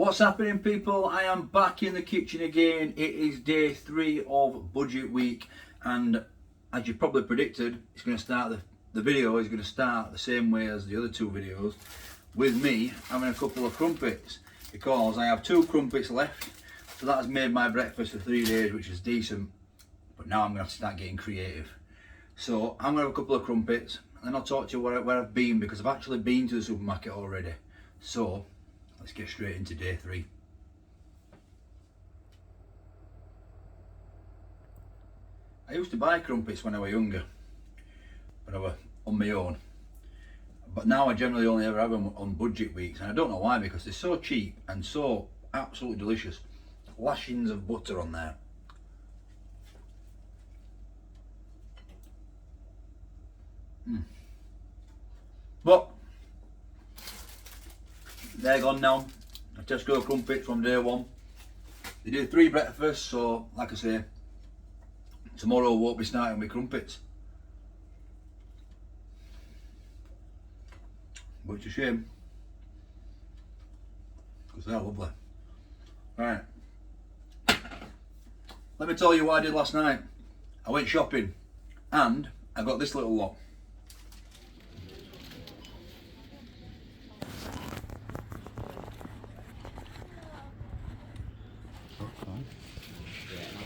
What's happening, people? I am back in the kitchen again. It is day 3 of budget week, and as you probably predicted, it's going to start the video is going to start the same way as the other 2 videos, with me having a couple of crumpets, because I have 2 crumpets left. So that has made my breakfast for 3 days, which is decent, but now I'm going to have to start getting creative. So I'm going to have a couple of crumpets, and then I'll talk to you where I've been, because I've actually been to the supermarket already. So let's get straight into day 3. I used to buy crumpets when I was younger, when I was on my own. But now I generally only ever have them on budget weeks, and I don't know why, because they're so cheap and so absolutely delicious. Lashings of butter on there. But they're gone now. A Tesco crumpet from day 1. They do 3 breakfasts, so like I say, tomorrow won't be starting with crumpets. But it's a shame, because they're lovely. Right, let me tell you what I did last night. I went shopping and I got this little lot.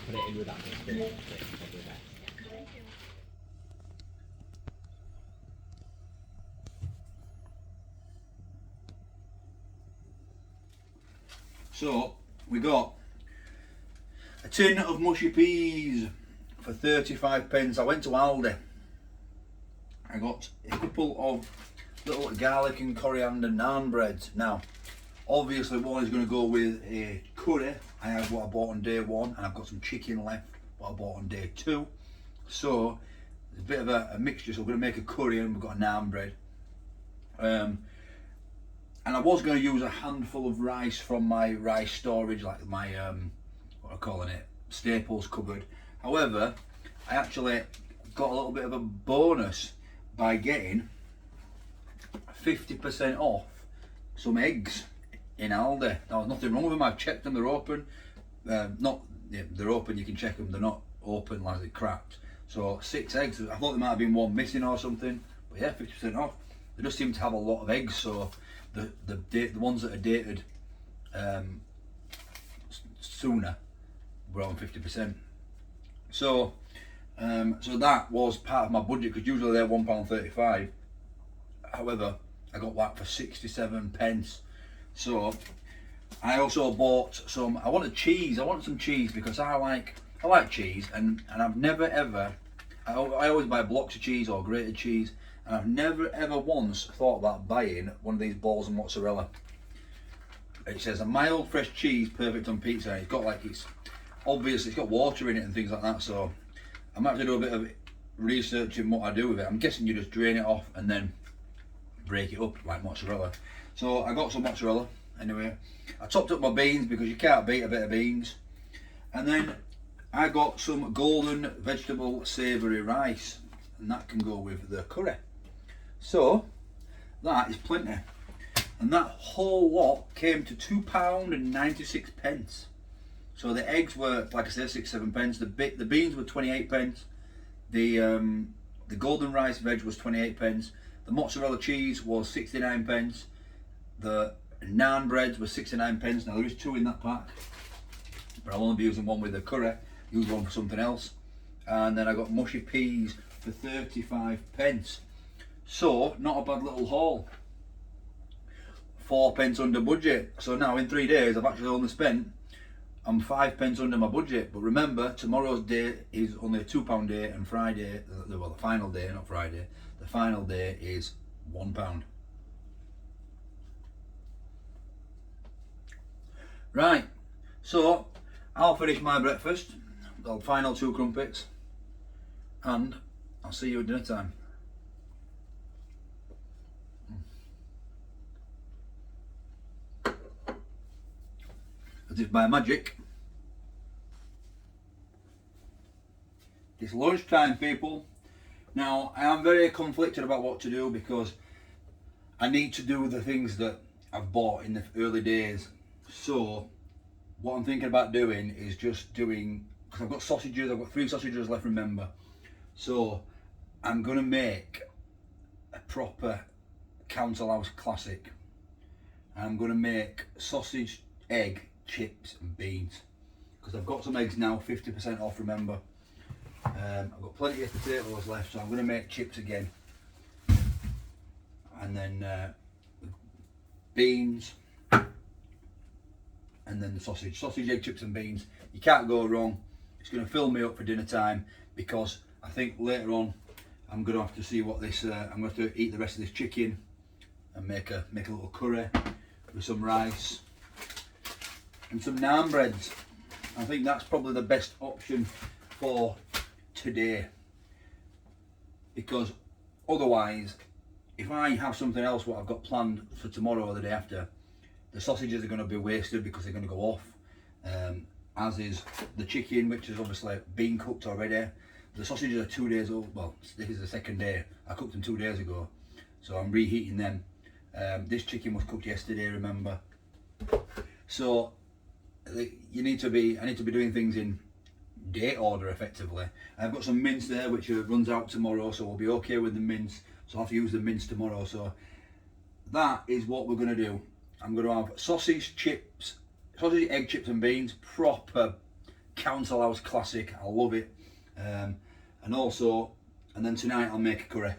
Put it in with that bit. So we got a tin of mushy peas for 35p. I went to Aldi. I got a couple of little garlic and coriander naan breads. Now, obviously one is going to go with a curry. I have what I bought on day 1, and I've got some chicken left, what I bought on day 2. So there's a bit of a mixture. So we're going to make a curry, and we've got a naan bread. And I was going to use a handful of rice from my rice storage, like my what am I calling it, staples cupboard. However, I actually got a little bit of a bonus by getting 50% off some eggs in Aldi. Now, there's nothing wrong with them. I've checked them; they're open. They're open. You can check them. They're not open like they're cracked. So 6 eggs. I thought there might have been one missing or something, but yeah, 50% off. They just seem to have a lot of eggs. So the ones that are dated sooner were on 50%. So so that was part of my budget, because usually they're £1.35. However, I got that for 67p. So I also bought some. I wanted cheese. I wanted some cheese because I like cheese, and I've never ever. I always buy blocks of cheese or grated cheese, and I've never ever once thought about buying one of these balls of mozzarella. It says a mild fresh cheese, perfect on pizza. It's got obviously it's got water in it and things like that. So I might have to do a bit of research in what I do with it. I'm guessing you just drain it off and then break it up like mozzarella. So I got some mozzarella anyway. I topped up my beans, because you can't beat a bit of beans. And then I got some golden vegetable savoury rice, and that can go with the curry. So that is plenty. And that whole lot came to £2.96. So the eggs were, like I said, 6-7p. The beans were 28p. The golden rice veg was 28p. The mozzarella cheese was 69p. The naan breads were 69p. Now there is 2 in that pack, but I'll only be using one with the curry. Use one for something else. And then I got mushy peas for 35p. So not a bad little haul. 4p under budget. So now in 3 days I've actually only spent, I'm 5p under my budget. But remember, tomorrow's day is only a £2 day, and Friday, well, the final day, not Friday, the final day is £1. Right, so I'll finish my breakfast, the final 2 crumpets, and I'll see you at dinner time. As if by magic, it's lunchtime, people. Now, I am very conflicted about what to do because I need to do the things that I've bought in the early days So what I'm thinking about doing is just doing, because I've got sausages, I've got 3 sausages left, remember. So I'm going to make a proper council house classic. I'm going to make sausage, egg, chips and beans, because I've got some eggs now, 50% off, remember. I've got plenty of potatoes left, so I'm going to make chips again, and then beans, and then the sausage, egg, chips and beans. You can't go wrong. It's going to fill me up for dinner time, because I think later on I'm going to have to see what this, I'm going to have to eat the rest of this chicken and make a little curry with some rice and some naan breads. I think that's probably the best option for today, because otherwise, if I have something else what I've got planned for tomorrow or the day after, the sausages are going to be wasted because they're going to go off, as is the chicken, which is obviously been cooked already. The sausages are 2 days old. Well, this is the second day. I cooked them 2 days ago, so I'm reheating them. This chicken was cooked yesterday, remember. So I need to be doing things in date order effectively. I've got some mince there which runs out tomorrow, so we'll be okay with the mince, so I'll have to use the mince tomorrow. So that is what we're going to do. I'm going to have sausage, egg, chips and beans, proper council house classic. I love it. And then tonight I'll make a curry.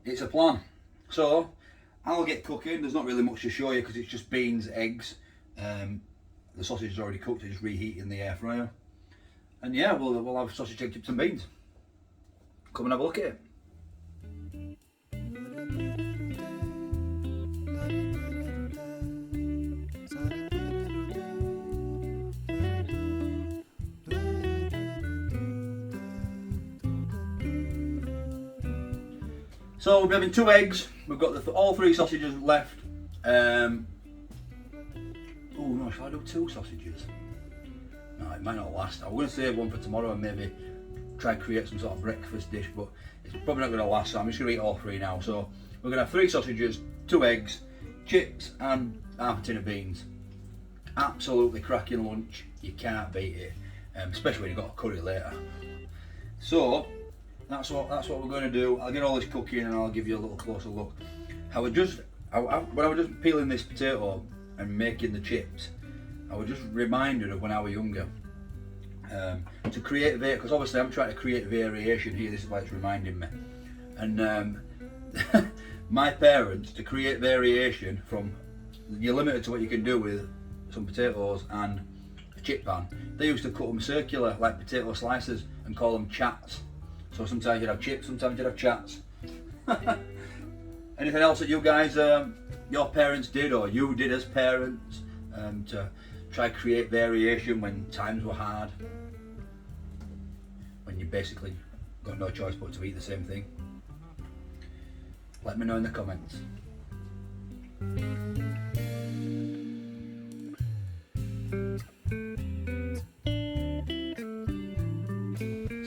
It's a plan. So I'll get cooking. There's not really much to show you because it's just beans, eggs. The sausage is already cooked. I just reheat in the air fryer. And yeah, we'll have sausage, egg, chips and beans. Come and have a look at it. So we're having 2 eggs. We've got all 3 sausages left. Oh no, shall I do 2 sausages? No, it might not last. I'm going to save one for tomorrow and maybe try and create some sort of breakfast dish, but it's probably not going to last, so I'm just going to eat all 3 now. So we're going to have 3 sausages, 2 eggs, chips and half a tin of beans. Absolutely cracking lunch. You can't beat it, especially when you've got a curry later. So that's what we're going to do. I'll get all this cooking and I'll give you a little closer look. When I was just peeling this potato and making the chips, I was just reminded of when I was younger. To create, because obviously I'm trying to create variation here, this is why it's reminding me. And my parents, to create variation from, you're limited to what you can do with some potatoes and a chip pan, they used to cut them circular like potato slices and call them chats. So sometimes you'd have chips, sometimes you'd have chats. Anything else that you guys, your parents did or you did as parents to try to create variation when times were hard? When you basically got no choice but to eat the same thing? Let me know in the comments.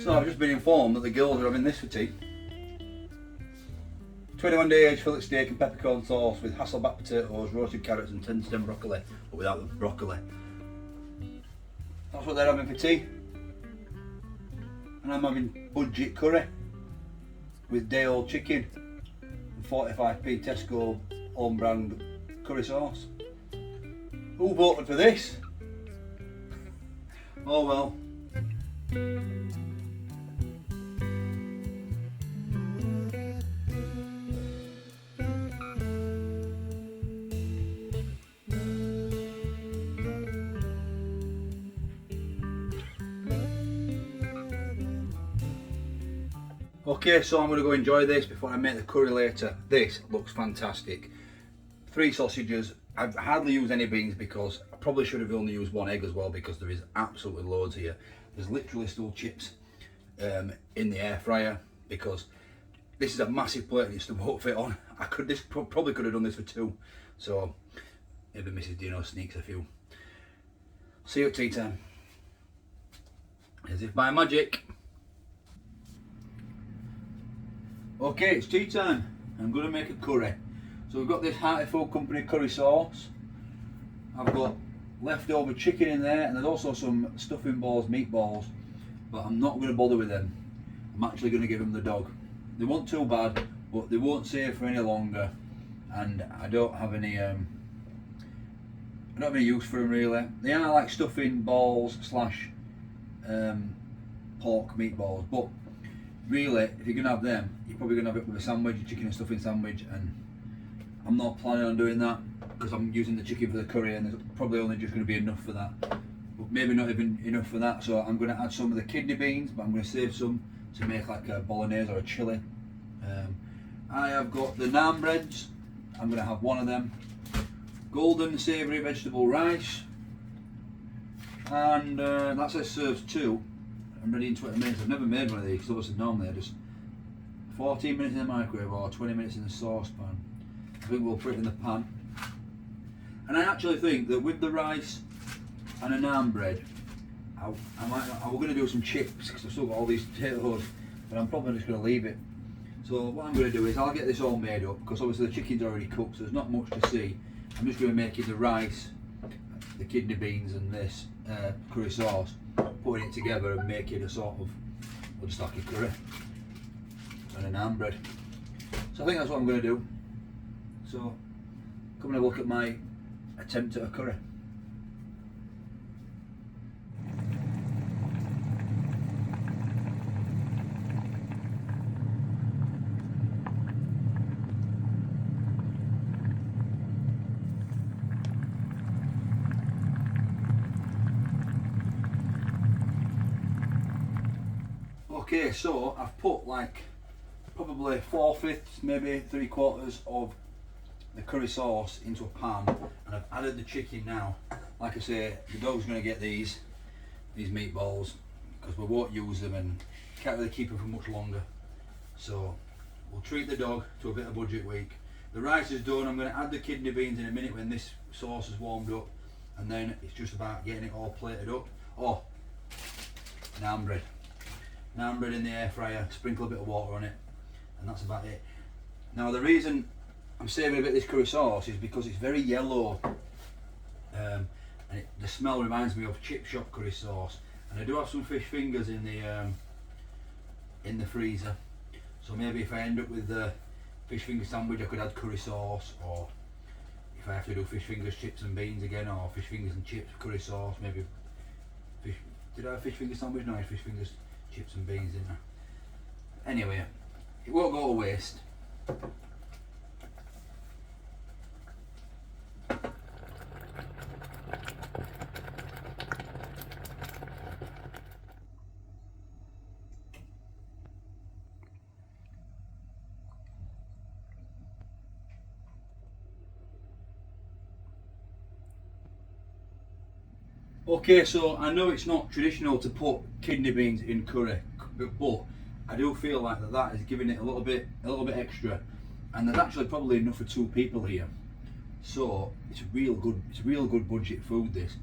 So I've just been informed that the girls are having this for tea. 21-day aged fillet steak and peppercorn sauce with Hasselback potatoes, roasted carrots and 10-stem broccoli, but without the broccoli. That's what they're having for tea. And I'm having budget curry with day-old chicken and 45p Tesco home brand curry sauce. Who voted for this? Oh well. Okay, so I'm going to go enjoy this before I make the curry later. This looks fantastic. 3 sausages. I've hardly used any beans because I probably should have only used 1 egg as well, because there is absolutely loads here. There's literally still chips in the air fryer, because this is a massive plate and it still won't fit on. Probably could have done this for 2. So maybe Mrs. Dino sneaks a few. See you at tea time. As if by magic. Okay, it's tea time. I'm going to make a curry. So we've got this Hearty Food Company curry sauce. I've got leftover chicken in there, and there's also some stuffing balls, meatballs, but I'm not going to bother with them. I'm actually going to give them the dog. They weren't too bad, but they won't save for any longer, and I don't have any use for them really. They are like stuffing balls slash pork meatballs, but really, if you're going to have them, you're probably going to have it with a sandwich, a chicken and stuffing sandwich, and I'm not planning on doing that because I'm using the chicken for the curry, and there's probably only just going to be enough for that, but maybe not even enough for that. So I'm going to add some of the kidney beans, but I'm going to save some to make like a bolognese or a chili. I have got the naan breads. I'm going to have one of them. Golden savoury vegetable rice, and that says serves 2. I'm ready in 20 minutes. I've never made one of these because obviously normally I just 14 minutes in the microwave or 20 minutes in the saucepan. I think we'll put it in the pan. And I actually think that with the rice and a naan bread, I'm going to do some chips because I've still got all these potatoes, but I'm probably just going to leave it. So what I'm going to do is I'll get this all made up because obviously the chicken's already cooked, so there's not much to see. I'm just going to make it the rice, the kidney beans and this curry sauce, putting it together and make it a sort of, well, just like a curry and a naan bread. So I think that's what I'm going to do. So come and have a look at my attempt at a curry. Okay, so I've put like probably 4/5, maybe 3/4 of the curry sauce into a pan, and I've added the chicken now. Like I say, the dog's going to get these meatballs because we won't use them and can't really keep them for much longer. So we'll treat the dog to a bit of budget week. The rice is done. I'm going to add the kidney beans in a minute when this sauce is warmed up, and then it's just about getting it all plated up. Oh, naan bread. Naan bread in the air fryer, sprinkle a bit of water on it, and that's about it. Now the reason I'm saving a bit of this curry sauce is because it's very yellow, and the smell reminds me of chip shop curry sauce. And I do have some fish fingers in the freezer, so maybe if I end up with the fish finger sandwich I could add curry sauce, or if I have to do fish fingers, chips and beans again, or fish fingers and chips, curry sauce, maybe fish. Did I have fish finger sandwich? No, I had fish fingers, chips and beans in there. Anyway, it won't go to waste. Okay, so I know it's not traditional to put kidney beans in curry, but I do feel like that is giving it a little bit extra, and there's actually probably enough for 2 people here. So it's real good budget food this.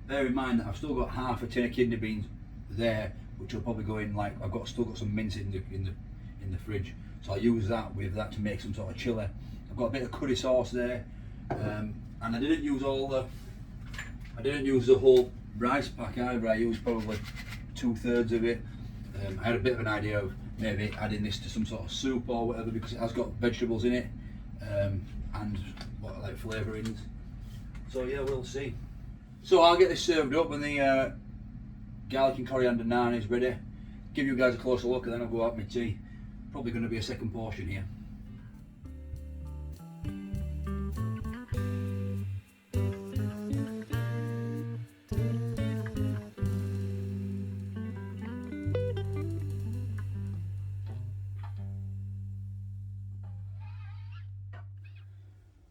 Bear in mind that I've still got half a tin of kidney beans there, which will probably go in, like still got some mince in the fridge. So I'll use that with that to make some sort of chili. I've got a bit of curry sauce there, and I didn't use the whole rice pack either. I used probably 2/3 of it. I had a bit of an idea of maybe adding this to some sort of soup or whatever because it has got vegetables in it, and like flavourings. So yeah, we'll see. So I'll get this served up when the garlic and coriander naan is ready. Give you guys a closer look, and then I'll go out my tea. Probably going to be a second portion here.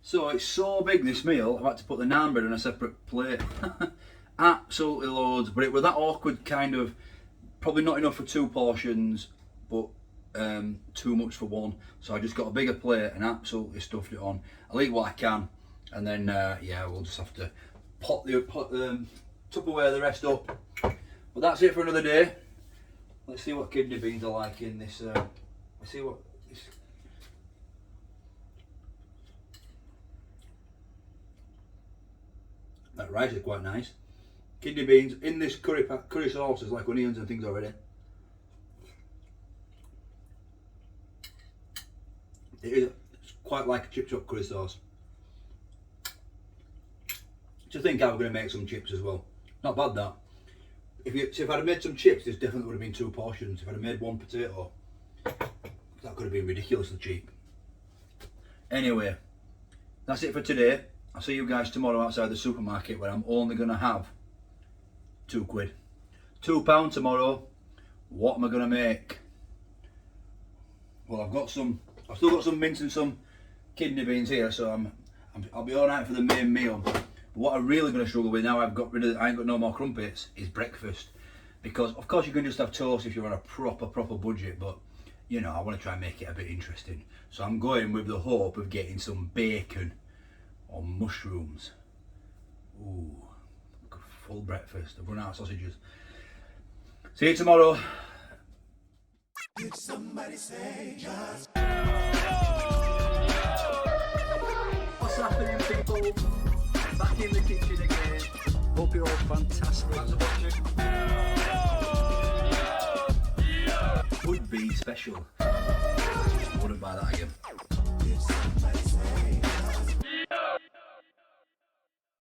So it's so big, this meal, I've had to put the naan bread on a separate plate. Absolutely loads, but it was that awkward kind of, probably not enough for 2 portions, but too much for 1. So I just got a bigger plate and absolutely stuffed it on. I'll eat what I can, and then yeah, we'll just have to Tupperware the rest up. But that's it for another day. Let's see what kidney beans are like in this. Let's see what this. That rice is quite nice. Kidney beans in this curry sauce is like onions and things already. It's quite like a chipped up curry sauce. To think how we're going to make some chips as well. Not bad that. If I'd have made some chips, this definitely would have been 2 portions. If I'd have made 1 potato, that could have been ridiculously cheap. Anyway, that's it for today. I'll see you guys tomorrow outside the supermarket where I'm only going to have £2. £2 tomorrow. What am I going to make? Well, I've still got some mince and some kidney beans here, so I'll be alright for the main meal. What I'm really going to struggle with now I ain't got no more crumpets is breakfast, because of course you can just have toast if you're on a proper budget, but you know, I want to try and make it a bit interesting. So I'm going with the hope of getting some bacon or mushrooms. Ooh, full breakfast. I've run out of sausages. See you tomorrow. Did somebody say just... What's happening, people? Back in the kitchen again. Hope you're all fantastic. Thanks for watching. Would be special. Wouldn't buy that again.